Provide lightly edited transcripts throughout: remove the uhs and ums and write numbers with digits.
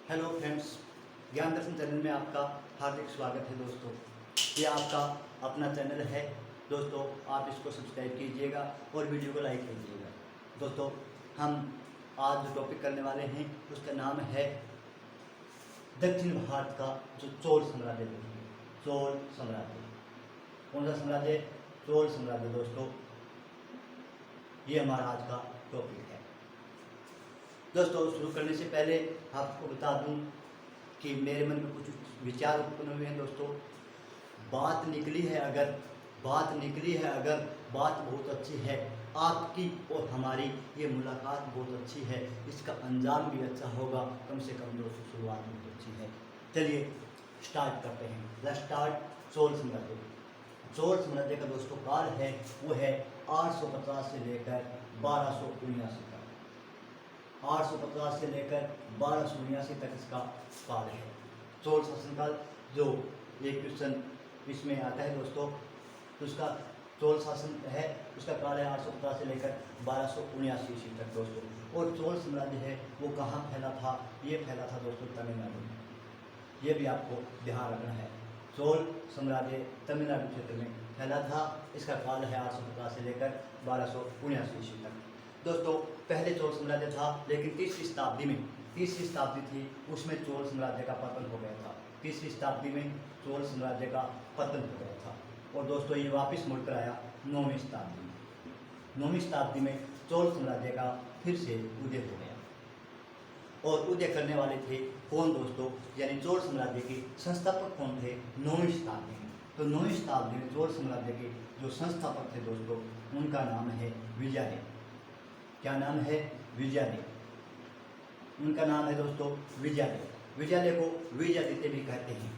Hello friends, ज्ञान दर्शन channel में आपका हार्दिक स्वागत है दोस्तों। ये आपका अपना चैनल है दोस्तों, आप इसको सब्सक्राइब कीजिएगा और वीडियो को लाइक कीजिएगा। दोस्तों, हम आज जो टॉपिक करने वाले हैं उसका नाम है दक्षिण भारत का जो चोल साम्राज्य है। चोल साम्राज्य कौन सा साम्राज्य? चोल साम्राज्य। दोस्तों, ये हमारा आज का टॉपिक है। दोस्तों, शुरू करने से पहले आपको बता दूं कि मेरे मन में कुछ विचार उत्पन्न हुए हैं। दोस्तों, बात निकली है अगर बात बहुत अच्छी है, आपकी और हमारी ये मुलाकात बहुत अच्छी है, इसका अंजाम भी अच्छा होगा। कम से कम दोस्तों शुरुआत बहुत अच्छी है। चलिए स्टार्ट करते हैं। Let's start. चोल साम्राज्य। चोल साम्राज्य का दोस्तों काल है वो है 850 से लेकर 1279 तक। 850 से लेकर 1279 तक इसका काल है। चोल शासनकाल जो एक क्वेश्चन इसमें आता है दोस्तों, तो उसका चोल शासन है, उसका काल है 850 से लेकर 1279 तक दोस्तों। और चोल साम्राज्य है वो कहाँ फैला था? ये फैला था दोस्तों तमिलनाडु में। ये भी आपको ध्यान रखना है। चोल साम्राज्य तमिलनाडु क्षेत्र में फैला था। इसका काल है 850 से लेकर 1279 तक। दोस्तों, पहले चोल साम्राज्य था, लेकिन तीसरी शताब्दी थी, उसमें चोल साम्राज्य का पतन हो गया था। तीसरी शताब्दी में चोल साम्राज्य का पतन हो गया था। और दोस्तों, ये वापस मुड़कर आया 9वीं शताब्दी में। 9वीं शताब्दी में चोल साम्राज्य का फिर से उदय हो गया। और उदय करने वाले थे कौन दोस्तों? यानी चोल साम्राज्य के संस्थापक कौन थे 9वीं शताब्दी में? तो 9वीं शताब्दी में चोल साम्राज्य के जो संस्थापक थे दोस्तों, उनका नाम है विजयदेव। क्या नाम है? विजयदेव। उनका नाम है दोस्तों विजयदेव। विजयदेव को विजयादित्य भी कहते हैं।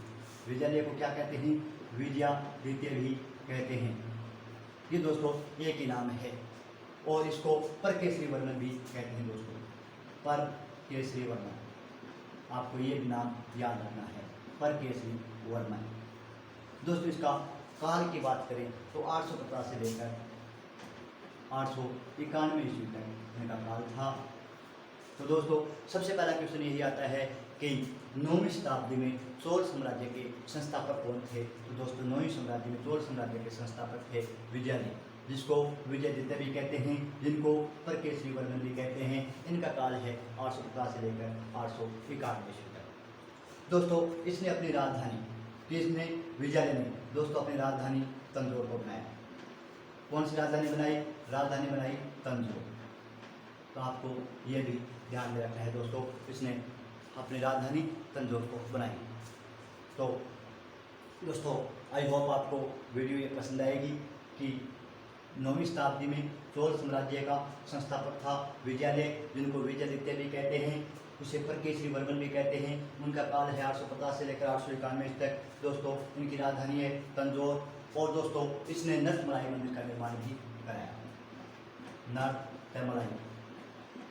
विजयदेव को क्या कहते हैं? विजयादित्य भी कहते हैं। ये दोस्तों एक ही नाम है। और इसको परकेसरी वर्मन भी कहते हैं दोस्तों। परकेसरी वर्मन, आपको ये भी नाम याद रखना है, परकेसरी वर्मन। दोस्तों, इसका काल की बात करें तो 850 से लेकर 891 ईस्वी तक इनका काल था। तो दोस्तों, सबसे पहला क्वेश्चन यही आता है कि 9वीं शताब्दी में चोल साम्राज्य के संस्थापक कौन थे? तो दोस्तों, 9वीं शताब्दी में चोल साम्राज्य के संस्थापक थे विजयदेव, जिसको विजयादित्य भी कहते हैं, जिनको परकेसरी वर्मन भी कहते हैं। इनका काल है 850 से लेकर 891 ईस्वी तक। दोस्तों, इसने अपनी राजधानी, किसने? विजयदेव ने दोस्तों अपनी राजधानी तंजौर को बनाया। कौन सी राजधानी बनाई? राजधानी बनाई तंजौर। तो आपको ये भी ध्यान में रखना है दोस्तों, इसने अपनी राजधानी तंजौर को बनाई। तो दोस्तों, आई होप आपको वीडियो ये पसंद आएगी कि 9वीं शताब्दी में चोल साम्राज्य का संस्थापक था विजयदेव, जिनको विजयादित्य भी कहते हैं, उसे परकेसरी वर्मन भी कहते हैं। उनका काल है 850 से लेकर 891 तक। दोस्तों, इनकी राजधानी है तंजौर। और दोस्तों, इसने नरतमलाई मंदिर का निर्माण भी कराया। नरतमलाई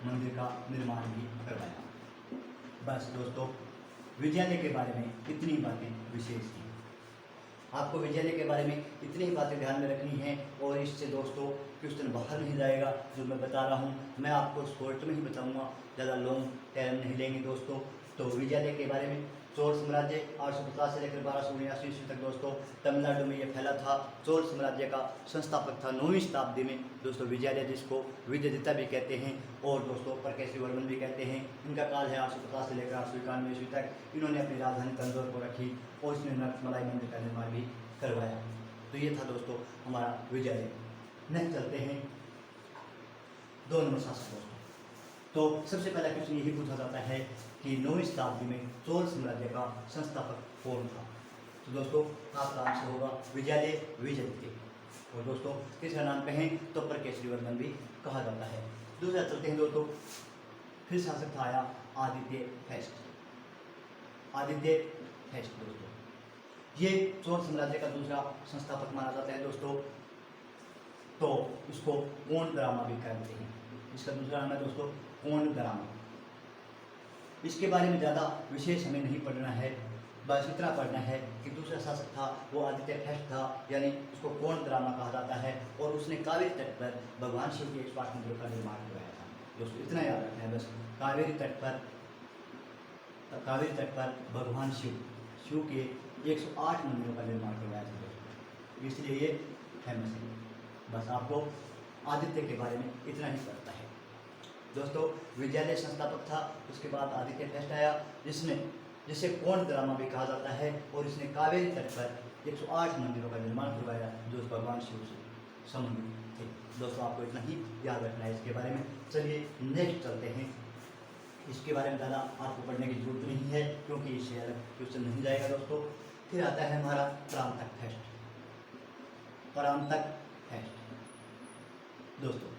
मंदिर का निर्माण भी करवाया। बस दोस्तों, विजयदेव के बारे में इतनी बातें विशेष थी। आपको विजयदेव के बारे में इतनी बातें ध्यान में रखनी है। और इससे दोस्तों क्वेश्चन बाहर नहीं जाएगा जो मैं बता रहा हूँ, मैं आपको शॉर्ट में ही बताऊँगा, ज़्यादा लॉन्ग टाइम नहीं लेंगे दोस्तों। तो विजयदेव के बारे में, चोल साम्राज्य 850 से लेकर 1279 ईस्वी तक दोस्तों तमिलनाडु में ये फैला था। चोल साम्राज्य का संस्थापक था 9वीं शताब्दी में दोस्तों विजयदेव, जिसको विजयादित्य भी कहते हैं और दोस्तों परकेसरी वर्मन भी कहते हैं। इनका काल है 850 से लेकर 891 ईस्वी तक। इन्होंने अपनी राजधानी तंजौर को रखी और इसने नरतमलाई मंदिर का निर्माण भी करवाया। तो ये था दोस्तों हमारा विजयदेव। नेक्स्ट चलते हैं 2 नंबर शासक दोस्तों। तो सबसे पहला क्वेश्चन यही पूछा जाता है कि 9वीं शताब्दी में चोल साम्राज्य का संस्थापक कौन था? तो दोस्तों, आपका आंसर होगा विजयदेव, विजयादित्य। और दोस्तों, तीसरा नाम कहें तो परकेसरी वर्मन भी कहा जाता है। दूसरा चलते हैं दोस्तों, फिर शासक था आया आदित्य फेस्ट। आदित्य फेस्ट दोस्तों, ये चोल साम्राज्य का दूसरा संस्थापक माना जाता है दोस्तों। तो इसको कोंडरामा भी कहते हैं। इसका दूसरा नाम है दोस्तों कोंडरामा। इसके बारे में ज़्यादा विशेष हमें नहीं पढ़ना है, बस इतना पढ़ना है कि दूसरा शासक था वो आदित्य फेस्ट था, यानी उसको कोंडरामा कहा जाता है। और उसने कावेरी तट पर भगवान शिव के 108 मंदिरों का निर्माण करवाया था दोस्तों। इतना याद रखना है बस, कावेरी तट पर कावेरी तट पर भगवान शिव के 108 मंदिरों का निर्माण करवाया था दोस्तों, इसलिए ये फेमस है। बस आपको आदित्य के बारे में इतना ही पता है दोस्तों। विद्यालय संस्थापक था, उसके बाद आदित्य फेस्ट आया, जिसे कौन ड्रामा भी कहा जाता है, और इसने कावेरी तट पर 108 मंदिरों का निर्माण करवाया जो भगवान शिव से संबंधित थे। दोस्तों आपको इतना ही याद रखना है इसके बारे में। चलिए नेक्स्ट चलते हैं। इसके बारे में ज़्यादा आपको पढ़ने की जरूरत नहीं है क्योंकि इससे अलग क्वेश्चन नहीं जाएगा दोस्तों। फिर आता है हमारा प्रांतक फेस्ट। प्रांतक फेस्ट दोस्तों,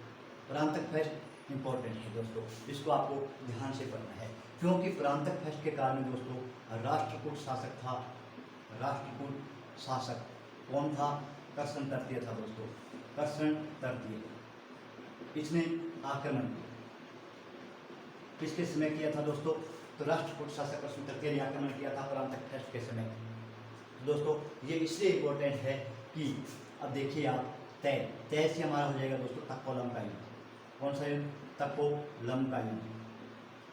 प्रांतक फेस्ट इम्पोर्टेंट है दोस्तों, इसको आपको ध्यान से पढ़ना है क्योंकि प्रांतक फेस्ट के कारण दोस्तों राष्ट्रकूट शासक था। राष्ट्रकूट शासक कौन था? कर्षण तृतीय था दोस्तों, कर्षण तृतीय। इसने आक्रमण किसके समय किया था दोस्तों? तो राष्ट्रकूट शासक कर्षण तृतीय ने आक्रमण किया था प्रांतक फेस्ट के समय। दोस्तों ये इसलिए इम्पोर्टेंट है कि अब देखिए आप तय से हमारा हो जाएगा दोस्तों तक्कोलम का युद्ध। कौन सा युद्ध? तक्कोलम का युद्ध।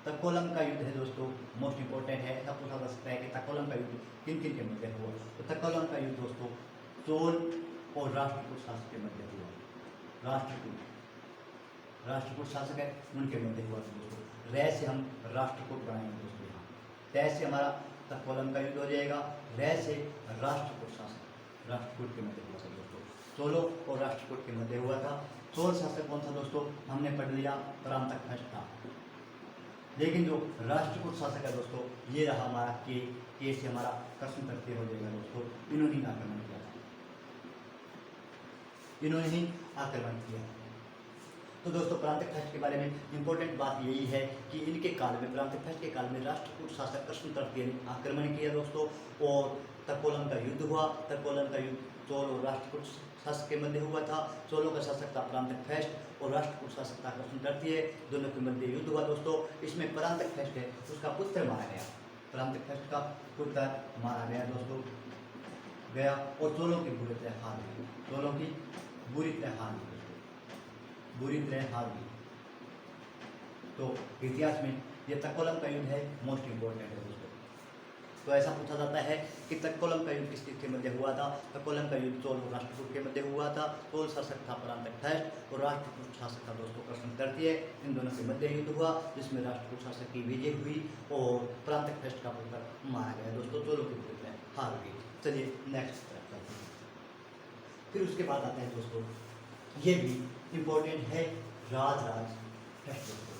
तक्कोलम का युद्ध है दोस्तों, मोस्ट इंपॉर्टेंट है। ऐसा पूछा जा सकता है कि तक्कोलम का युद्ध किन किन के मध्य हुआ? तो तक्कोलम का युद्ध दोस्तों चोल और राष्ट्रकूट शासक के मध्य हुआ। राष्ट्रकूट शासक है उनके मध्य हुआ दोस्तों। रै से हम राष्ट्रकूट बनाएंगे दोस्तों यहाँ। तय से हमारा तक्कोलम का युद्ध हो जाएगा। रै से राष्ट्रकूट शासक राष्ट्रकूट के मध्य हुआ था दोस्तों। चोलों और राष्ट्रकूट के मध्य हुआ था। चोल शासक कौन था दोस्तों? हमने पढ़ लिया प्रांतक फेस्ट था। लेकिन जो राष्ट्रकूट शासक है दोस्तों ये रहा हमारा के से हमारा कर्षण तृतीय हो जाएगा दोस्तों। इन्होंने ही आक्रमण किया था, इन्होंने ही आक्रमण किया। तो दोस्तों प्रांतक फेस्ट के बारे में इंपॉर्टेंट बात यही है कि इनके काल में, प्रांतक फेस्ट के काल में राष्ट्रकूट शासक कर्षण तृतीय ने आक्रमण किया दोस्तों और तक्कोलम का युद्ध हुआ। तक्कोलम का युद्ध चोल और राष्ट्रकूट शासक के मध्य हुआ था। चोलों का शासक था प्रांतक फेस्ट और राष्ट्रकूट शासक था कर्षण तृतीय, दोनों के मध्य युद्ध हुआ दोस्तों। इसमें प्रांतक फेस्ट है उसका पुत्र मारा गया, प्रांतक फेस्ट का पुत्र मारा गया दोस्तों गया, और चोलों की बुरी तरह हार गई। चोलों की बुरी तरह हार गई, बुरी तरह हार गई। तो इतिहास में ये तक्कोलम का युद्ध है, मोस्ट इंपॉर्टेंट है दोस्तों। तो ऐसा पूछा जाता है कि तक्कोलम का युद्ध किसके मध्य हुआ था? तक्कोलम का युद्ध चोल और राष्ट्रकूट के मध्य हुआ था। चोल शासक था प्रांतक फेस्ट और राष्ट्रकूट शासक था दोस्तों कर्षण तृतीय। इन दोनों के मध्य युद्ध हुआ जिसमें राष्ट्रकूट शासक की विजय हुई और प्रांतक फेस्ट का पुत्र मारा गया दोस्तों। चोलों की पुत्र हार गई। चलिए नेक्स्ट तरफ चलते हैं। फिर उसके बाद आता है दोस्तों, ये भी इम्पोर्टेंट है राजराज फेस्ट दोस्तों।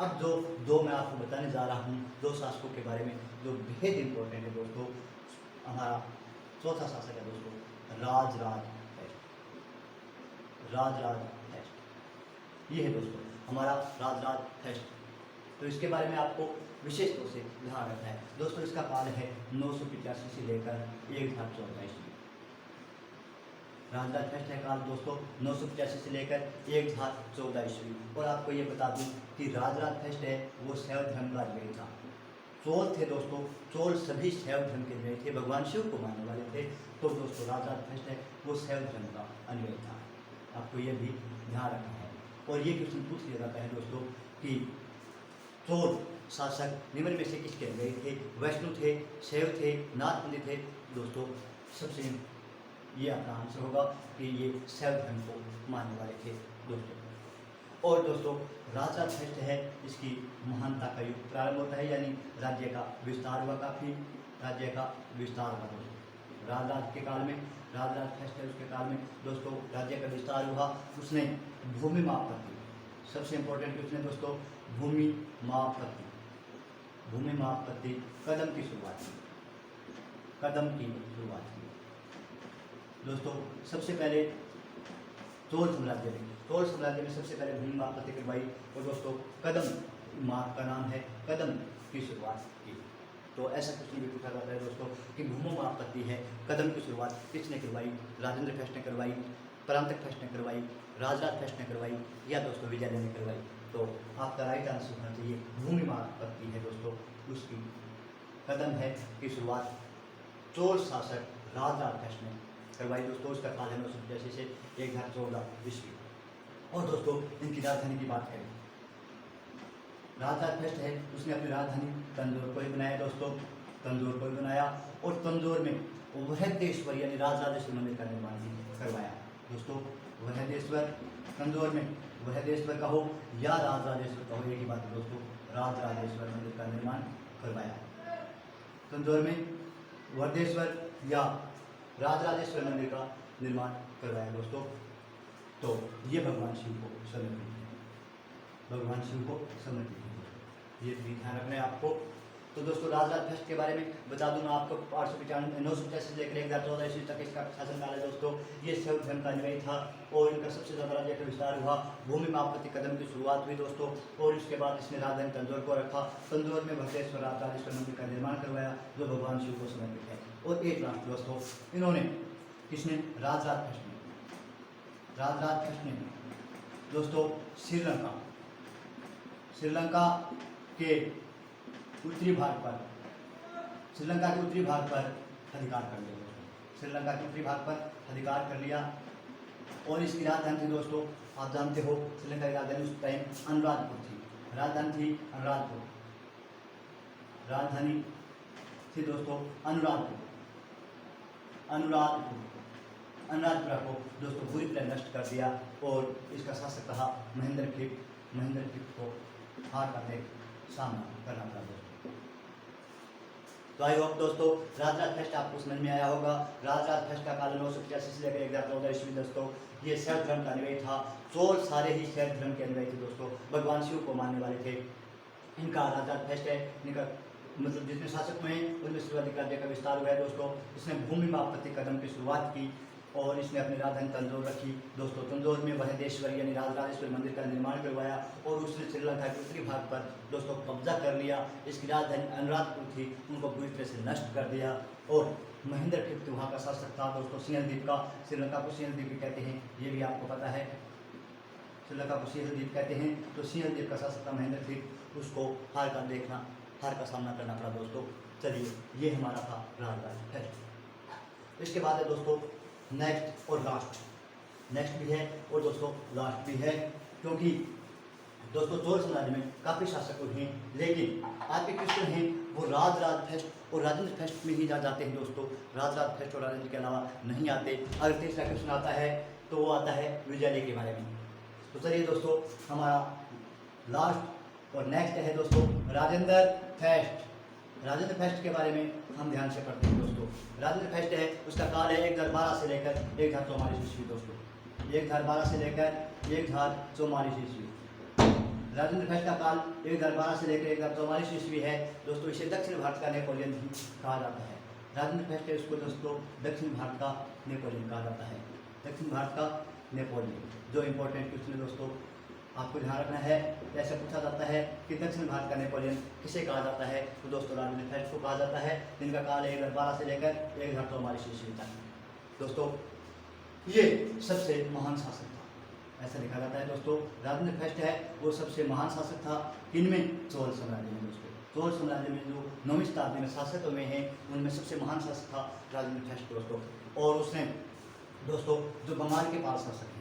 अब जो दो मैं आपको बताने जा रहा हूँ, दो शासकों के बारे में जो बेहद इम्पोर्टेंट है दोस्तों। हमारा चौथा शासक है दोस्तों राजराज फेस्ट। राजराज फेस्ट ये है दोस्तों हमारा राजराज फेस्ट। तो इसके बारे में आपको विशेष तौर से ध्यान रखना है दोस्तों। इसका काल है 985 से लेकर 1014 ईस्वी। राजराज फेस्ट है काल दोस्तों 985 से लेकर 1014 ईस्वी। और आपको ये बता दूं कि राजराज फेस्ट है वो शैव धर्म का अनुयायी था। चोल थे दोस्तों, चोल सभी शैव धर्म के अनुयायी थे, भगवान शिव को मानने वाले थे। तो दोस्तों राजराज फेस्ट है वो शैव धर्म का अनुयायी था, आपको ये भी ध्यान रखना है। और ये क्वेश्चन पूछ लिया जाता है दोस्तों कि चोल शासक निम्न में से किसके अनुयायी थे? वैष्णव थे, शैव थे, नाथपंथी थे दोस्तों। सबसे ये आपका आंसर होगा कि ये शैव धर्म को मानने वाले थे दोस्तों। और दोस्तों राजराज फेस्ट है इसकी महानता का युग प्रारंभ होता है, यानी राज्य का विस्तार हुआ, काफ़ी राज्य का विस्तार हुआ दोस्तों। राजराज के काल में, राजराज फेस्ट है उसके काल में दोस्तों राज्य का विस्तार हुआ। उसने भूमि माप पद्धति, सबसे इम्पोर्टेंट क्वेश्चन है दोस्तों, भूमि माप पद्धति, भूमि माप पद्धति कदम की शुरुआत की, कदम की शुरुआत की दोस्तों। सबसे पहले चोल साम्राज्य में, चोल साम्राज्य में सबसे पहले भूमि माप पद्धति करवाई और दोस्तों कदम माप का नाम है, कदम की शुरुआत की। तो ऐसा क्वेश्चन भी पूछा जाता है दोस्तों कि भूमि माप पद्धति है, कदम की शुरुआत किसने करवाई? राजेंद्र फेस्ट ने करवाई, प्रांतक फेस्ट ने करवाई, राजराज फेस्ट ने करवाई या दोस्तों विजयलय ने करवाई? तो आपका राइट आंसर होना चाहिए भूमि माप पद्धति है दोस्तों, उसकी कदम है की शुरुआत चोल शासक राजराज फेस्ट ने करवाई दोस्तों। उसका काल है 985 से 1014 ईस्वी। और दोस्तों इनकी राजधानी की बात करें, राजराज फर्स्ट है उसने अपनी राजधानी तंजौर को ही बनाया दोस्तों, तंजौर को ही बनाया और तंजौर में वृहदेश्वर यानी राजराजेश्वर मंदिर का निर्माण भी करवाया दोस्तों। वृहदेश्वर, तंजौर में वृहदेश्वर कहो या राजराजेश्वर कहो एक ही बात है दोस्तों, राजराजेश्वर मंदिर का निर्माण करवाया। तंजौर में वृहदेश्वर या राजराजेश्वर मंदिर का निर्माण करवाया दोस्तों। तो ये भगवान शिव को समर्पित है, भगवान शिव को समर्पित है, ये भी ध्यान रखना है आपको। तो दोस्तों राजराज फर्स्ट के बारे में बता दूं मैं आपको, 895 से लेकर 1014 ईस्वी तक इसका शासनकाल है दोस्तों। ये शैव धर्म का अनुयायी था और इनका सबसे ज़्यादा राज्य का विस्तार हुआ। भूमि में आपत्ति कदम की शुरुआत हुई दोस्तों और इसके बाद इसने राजधानी तंजौर को रखा। तंजौर में भद्रेश्वर राजराजेश्वर मंदिर का निर्माण करवाया जो भगवान शिव को समर्पित है। और एक लास्ट दोस्तों इन्होंने किसने, राजराज फर्स्ट ने, राजराज फर्स्ट ने दोस्तों श्रीलंका के उत्तरी भाग पर, श्रीलंका के उत्तरी भाग पर अधिकार कर लिया दोस्तों, श्रीलंका के उत्तरी भाग पर अधिकार कर लिया। और इसकी राजधानी थी दोस्तों, आप जानते हो श्रीलंका की राजधानी उस टाइम अनुराधपुर थी, राजधानी थी अनुराधपुर, राजधानी थी दोस्तों अनुराधपुर। अनुराधपुरा को दोस्तों पूरी तरह नष्ट कर दिया और इसका शासक रहा महेंद्र खिप को हार का सामना करना पड़ा दोस्तों। तो आई होप दोस्तों राजराज फर्स्ट आपको समझ में आया होगा। राजराज फर्स्ट का काल 985 से लेकर 1014 ईस्वी दोस्तों। ये शैव धर्म का अनुयायी था, चोल सारे ही शैव धर्म के अनुयायी थे दोस्तों, भगवान शिव को मानने वाले थे। इनका राजराज फर्स्ट है, इनका मतलब जितने शासक हुए उनमें सर्वाधिक राज्य का विस्तार हुआ है दोस्तों। इसने भूमि में आपत्ति कदम की शुरुआत की और इसने अपनी राजधानी तंजौर वृद्धि दोस्तों। तंजौर में वृहदेश्वर यानी राजराजेश्वर मंदिर का निर्माण करवाया और उसने श्रीलंका के उत्तरी भाग पर दोस्तों कब्जा कर लिया। इसकी राजधानी अनुराधपुर थी, उनको पूरी तरह से नष्ट कर दिया। और महेंद्र खिप्त वहाँ का शासक था दोस्तों, सिंहल द्वीप का, श्रीलंका को सिंहल द्वीप भी कहते हैं, ये भी आपको पता है, श्रीलंका को सिंहल द्वीप कहते हैं। तो सिंहल द्वीप का शासक था महेंद्र खिप्त, उसको हार का सामना करना पड़ा दोस्तों। चलिए ये हमारा था राजराज है। इसके बाद है दोस्तों नेक्स्ट और लास्ट, नेक्स्ट भी है और दोस्तों लास्ट भी है, क्योंकि दोस्तों चोल साम्राज्य में काफ़ी शासक हैं, लेकिन आपके क्वेश्चन हैं वो राजराज फर्स्ट और राजेंद्र फर्स्ट में ही जाते हैं दोस्तों, राजराज फर्स्ट और राजेंद्र के अलावा नहीं आते। अगर तीसरा क्वेश्चन आता है तो वो आता है विजय के बारे में। तो चलिए दोस्तों हमारा लास्ट और नेक्स्ट है दोस्तों राजेंद्र फर्स्ट। राजेंद्र फर्स्ट के बारे में हम ध्यान से पढ़ते हैं दोस्तों। राजेंद्र फर्स्ट है, उसका काल है 1012 से लेकर 1044 ईस्वी दोस्तों, 1012 से लेकर 1044 ईस्वी। राजेंद्र फर्स्ट का काल 1012 से लेकर 1044 ईस्वी है दोस्तों। इसे दक्षिण भारत का नेपोलियन भी कहा जाता है। राजेंद्र फर्स्ट है, उसको दोस्तों दक्षिण भारत का नेपोलियन कहा जाता है, दक्षिण भारत का नेपोलियन। जो इंपॉर्टेंट क्वेश्चन है दोस्तों आपको ध्यान रखना है, ऐसा पूछा जाता है कि दक्षिण भारत का नेपोलियन किसे कहा जाता है, तो दोस्तों राजेंद्र फर्स्ट को कहा जाता है, जिनका काल है 1012 से लेकर 1044 ईस्वी तक। दोस्तों ये सबसे महान शासक था, ऐसा लिखा जाता है दोस्तों। राजेंद्र फर्स्ट है वो सबसे महान शासक था, इनमें चोल साम्राज्य में दोस्तों, चोल साम्राज्य में जो 9वीं शताब्दी में शासक हुए हैं उनमें सबसे महान शासक था राजेंद्र फर्स्ट दोस्तों। और उसने दोस्तों जो बंगाल के पाल शासक हैं,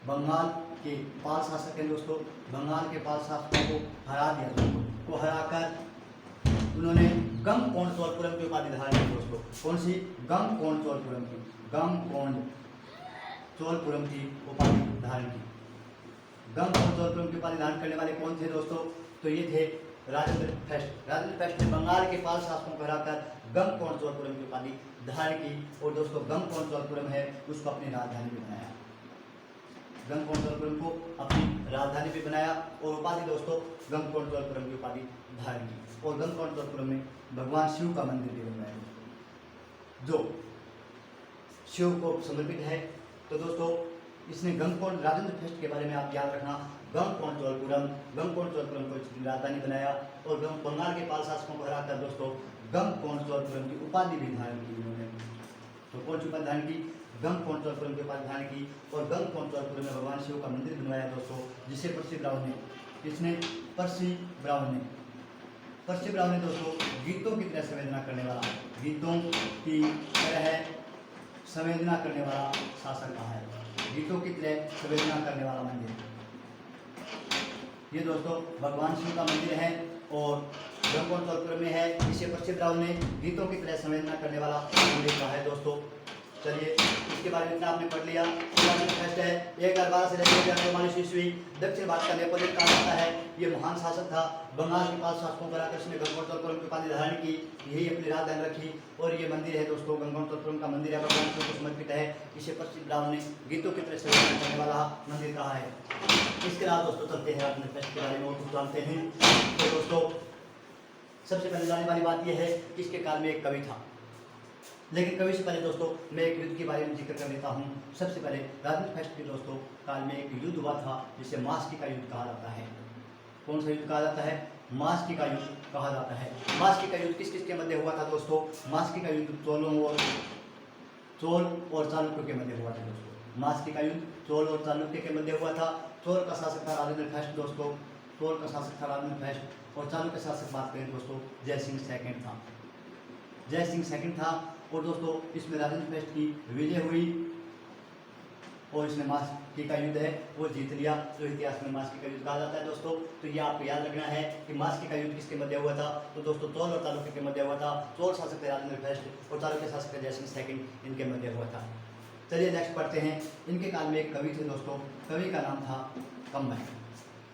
बंगाल के पाल शासक हैं दोस्तों, बंगाल के पाल शासकों को हरा दिया दोस्तों, को हराकर उन्होंने गंगकोण चोलपुरम की उपाधि धारण की दोस्तों। कौन सी? गंगकोण चोलपुरम की, गंगकोण चोलपुरम की उपाधि धारण की। गंगकोण चोलपुरम की उपाधि धारण करने वाले कौन थे दोस्तों? तो ये थे राजेंद्र फर्स्ट। राजेंद्र फर्स्ट ने बंगाल के पाल शासकों को हराकर गंगकोण चोलपुरम की उपाधि धारण की और दोस्तों गंगकोण चोलपुरम है उसको अपनी राजधानी भी बनाया, गंगकोण चोलपुरम को अपनी राजधानी भी बनाया और उपाधि दोस्तों गंगकोण चोलपुरम की उपाधि धारण की। और गंगकोण चोलपुरम में भगवान शिव का मंदिर भी बनवाया जो शिव को समर्पित है। तो दोस्तों इसने गंगकोण, राजेंद्र फर्स्ट के बारे में आप याद रखना, गंगकोण चोलपुरम को राजधानी बनाया और बंगाल के पाल शासकों को हराकर दोस्तों गंगकोण चोलपुरम की उपाधि भी धारण की उन्होंने। तो कौन सी उपाधि धारण की? गंगकोण चोलपुरम की उपाधि धारण की और गंगकोण चोलपुरम में भगवान शिव का मंदिर बनवाया दोस्तों, जिसे पर्सी ब्राह्मण ने, किसने? पर्सी ब्राह्मण ने दोस्तों गीतों की तरह संवेदना करने वाला, गीतों की तरह संवेदना करने वाला शासक कहा है, गीतों की तरह संवेदना करने वाला मंदिर, ये दोस्तों भगवान शिव का मंदिर है और गंगकोंडचोलपुरम में है। इसे पश्चिम राव ने गीतों की तरह संवेदना करने वाला मंदिर कहा है दोस्तों। चलिए इसके बारे में इतना आपने पढ़ लिया। फेस्ट है 1012 से लेकर 1044 ईस्वी। दक्षिण भारत का नेपोलियन कहा जाता है। ये महान शासक था। बंगाल के 5 शासकों पर आकर इसने गंगकोंडचोलपुरम की उपाधि धारण की, यही अपनी राजधानी रखी। और ये मंदिर है दोस्तों, गंगकोंडचोलपुरम का मंदिर है, भगवान शिव को समर्पित है। इसे पश्चिम राव ने गीतों की तरह संवेदना करने वाला मंदिर कहा है। इसके अलावा दोस्तों चलते हैं अपने फेस्ट के बारे में और कुछ जानते हैं। तो दोस्तों सबसे पहले जानने वाली बात यह है कि इसके काल में एक कवि था, लेकिन कवि से पहले दोस्तों मैं एक युद्ध के बारे में जिक्र कर लेता हूँ। सबसे पहले राजेंद्र फेस्ट के दोस्तों काल में एक युद्ध हुआ था जिसे मास्की का युद्ध कहा जाता है। कौन सा युद्ध कहा जाता है? मास्की का युद्ध कहा जाता है। मास्की का युद्ध किस किस के मध्य हुआ था दोस्तों? मास्की का युद्ध चोल और चालुक्य के मध्य हुआ था दोस्तों। मास्की का युद्ध चोल और चालुक्य के मध्य हुआ था। चोल का शासक था राजेंद्र फेस्ट दोस्तों, चोल का शासक था राजेंद्र फेस्ट। और चालुक्य शासक बात करें दोस्तों जय सिंह सेकंड था, जय सिंह सेकंड था। और दोस्तों इसमें राजेंद्र फेस्ट की विजय हुई और इसने मास्की का युद्ध है वो जीत लिया, जो इतिहास में मास्की का युद्ध कहा जाता है दोस्तों। तो ये आपको याद रखना है कि मास्की का युद्ध किसके मध्य हुआ था? तो दोस्तों चोल और चालुक्य के मध्य हुआ था। चोल शासक थे राजेंद्र फेस्ट और चालुक्य शासक थे जय सिंह सेकंड, इनके मध्य हुआ था। चलिए नेक्स्ट पढ़ते हैं। इनके काल में एक कवि थे दोस्तों, कवि का नाम था कंबन।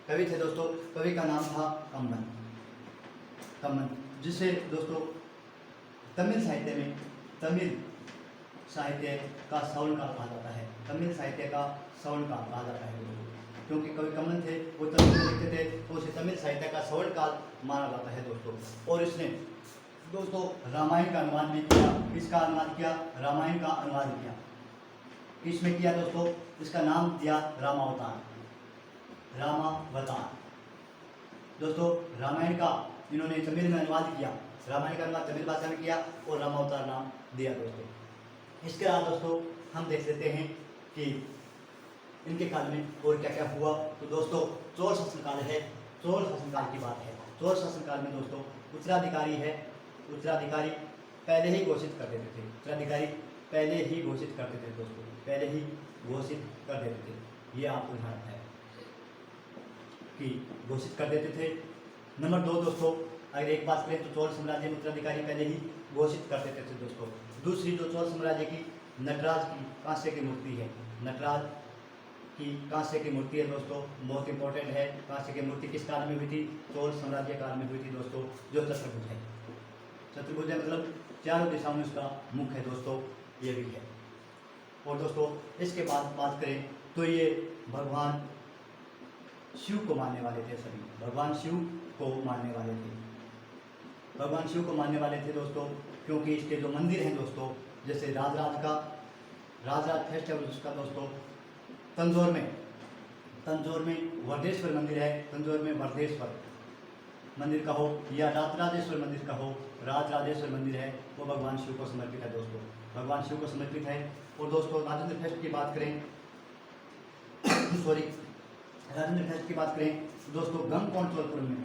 कवि थे दोस्तों, कवि का नाम था कंबन, जिसे दोस्तों तमिल साहित्य का सवर्णकाल कहा जाता है। तमिल साहित्य का सवर्णकाल कहा जाता है दोस्तों, क्योंकि कवि कंबन थे वो तमिल में लिखते थे तो उसे तमिल साहित्य का सवर्णकाल माना जाता है दोस्तों। और इसने दोस्तों रामायण का अनुवाद भी किया। इसका अनुवाद किया, रामायण का अनुवाद किया। इसमें किया दोस्तों, इसका नाम दिया रामावतार दोस्तों। रामायण का इन्होंने तमिल में अनुवाद किया, रामायण का अनुवाद तमिल भाषा में किया और रामावतार नाम दिया दोस्तों। इसके अलावा दोस्तों हम देख लेते हैं कि इनके काल में और क्या क्या हुआ। तो दोस्तों चोल शासनकाल है, चोल शासनकाल की बात है। चोल शासनकाल में दोस्तों उत्तराधिकारी है, उत्तराधिकारी पहले ही घोषित कर देते थे, उत्तराधिकारी पहले ही घोषित करते थे दोस्तों, पहले ही घोषित कर देते थे। ये आपको ध्यान रखना है कि घोषित कर देते थे। नंबर 2 दोस्तों अगर एक बात करें तो चोल साम्राज्य में उत्तराधिकारी पहले ही घोषित कर देते थे दोस्तों। दूसरी जो चोल साम्राज्य की नटराज की कांस्य की मूर्ति है, नटराज की कांस्य की मूर्ति है दोस्तों, बहुत इंपॉर्टेंट है। कांस्य की मूर्ति किस काल में हुई थी? चोल साम्राज्य काल में हुई थी दोस्तों, जो चतुर्भुज है। चतुर्भुज है मतलब चारों दिशाओं में उसका मुख है दोस्तों, ये भी है। और दोस्तों इसके बाद बात करें तो ये भगवान शिव को मानने वाले थे, सभी भगवान शिव को मानने वाले थे, भगवान शिव को मानने वाले थे दोस्तों। क्योंकि इसके जो मंदिर हैं दोस्तों, जैसे राजराज फेस्ट है उसका दोस्तों तंजौर में वर्धेश्वर मंदिर है, तंजौर में वर्धेश्वर मंदिर का हो या राजराजेश्वर मंदिर का हो, राजराजेश्वर मंदिर है वो भगवान शिव को समर्पित है दोस्तों, भगवान शिव को समर्पित है। और दोस्तों राजेंद्र फेस्ट की बात करें राजेंद्र फेस्ट की बात करें दोस्तों गंगकोंडचोलपुरम में,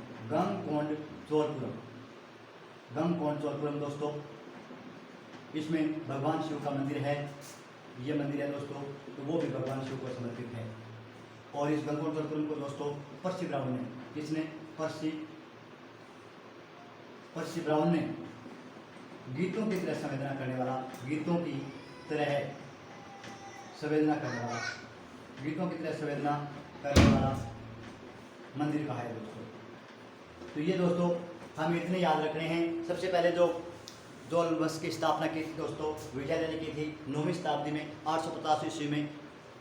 गंगकोंडचोलपुरम दोस्तों, इसमें भगवान शिव का मंदिर है, ये मंदिर है दोस्तों, तो वो भी भगवान शिव को समर्पित है। और इस गंगकोंडचोलपुरम को दोस्तों पर्सी ब्राह्मण ने, किसने? पर्सी ब्राह्मण ने गीतों की तरह संवेदना करने वाला, गीतों की तरह संवेदना करने वाला मंदिर कहा है दोस्तों। तो ये दोस्तों हमें इतने याद रखने हैं। सबसे पहले जो चोल वंश की स्थापना की थी दोस्तों विजयनगर ने की थी 9वीं शताब्दी में 850 ईस्वी में।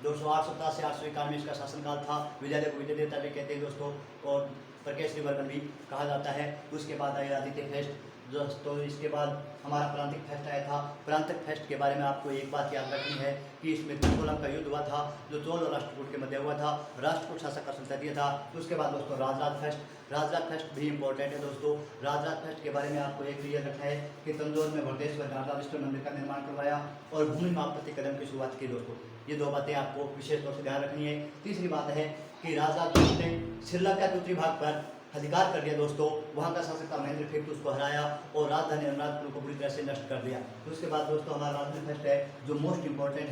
850 से 851 में इसका शासनकाल था। विजयनगर को विजय देवता भी कहते हैं दोस्तों, और प्रकेश वर्मन भी कहा जाता है। उसके बाद आया आदित्य फेस्ट दोस्तों, इसके बाद हमारा प्रांतिक फेस्ट आया था। प्रांतिक फेस्ट के बारे में आपको एक बात याद रखनी है कि इसमें त्रिकोलम का युद्ध हुआ था, जो चोल और राष्ट्रकूट के मध्य हुआ था। राष्ट्रकूट शासक का संसदीय था। उसके बाद दोस्तों राजराज फेस्ट भी इंपॉर्टेंट है दोस्तों। राजराज फेस्ट के बारे में आपको एक क्लियर रखना है कि तंजौर में वर्धेश्वर राजराजेश्वर मंदिर का निर्माण करवाया और भूमि मापपति कदम की शुरुआत की दोस्तों। ये 2 बातें आपको विशेष तौर से ध्यान रखनी है। तीसरी बात है कि राजराज फेस्ट ने श्रीलंका के उत्तरी भाग पर अधिकार कर दिया दोस्तों। वहाँ का शासक था महेंद्र फिर उसको हराया और राजधानी अनुराधपुर को पूरी तरह से नष्ट कर दिया। तो उसके बाद दोस्तों हमारा राजराज फेस्ट है जो मोस्ट इम्पोर्टेंट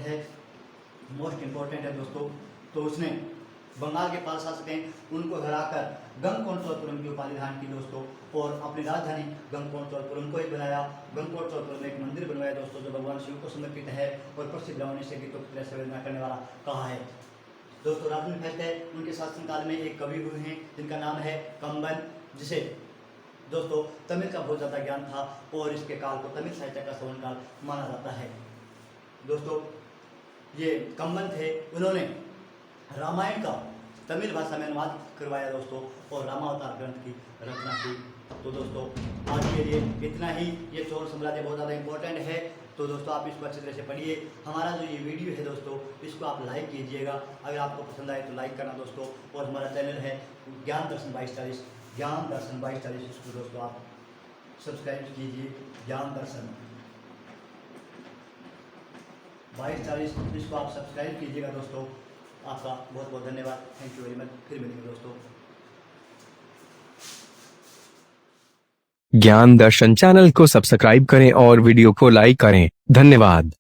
है दोस्तों। तो उसने बंगाल के 5 शासक हैं उनको हराकर गंगकोटपुरम की उपाधि धारण की दोस्तों, और अपनी राजधानी गंगकोटपुरम को ही बनाया। गंगकोटपुरम में एक मंदिर बनवाया दोस्तों जो भगवान शिव को समर्पित है और प्रसिद्ध ब्राह्मणी से गीतों की तरह संवेदना करने वाला कहा है। दोस्तों राजेंद्र फैक्त है, उनके शासनकाल में एक कवि हुए हैं जिनका नाम है कंबन, जिसे दोस्तों तमिल का बहुत ज़्यादा ज्ञान था और इसके काल को तमिल साहित्य का सवन काल माना जाता है। दोस्तों ये कंबन थे, उन्होंने रामायण का तमिल भाषा में अनुवाद करवाया दोस्तों और रामावतार ग्रंथ की रचना की। तो दोस्तों आज के लिए इतना ही। ये चोल साम्राज्य बहुत ज़्यादा इंपॉर्टेंट है, तो दोस्तों आप इसको अच्छी तरह से पढ़िए। हमारा जो ये वीडियो है दोस्तों इसको आप लाइक कीजिएगा, अगर आपको पसंद आए तो लाइक करना दोस्तों। और हमारा चैनल है ज्ञान दर्शन 2240, ज्ञान दर्शन 2240, इसको दोस्तों आप सब्सक्राइब कीजिए। ज्ञान दर्शन 2240, इसको आप सब्सक्राइब कीजिएगा दोस्तों। आपका बहुत बहुत धन्यवाद, थैंक यू वेरी मच। फिर मिलेंगे दोस्तों। ज्ञान दर्शन चैनल को सब्सक्राइब करें और वीडियो को लाइक करें। धन्यवाद।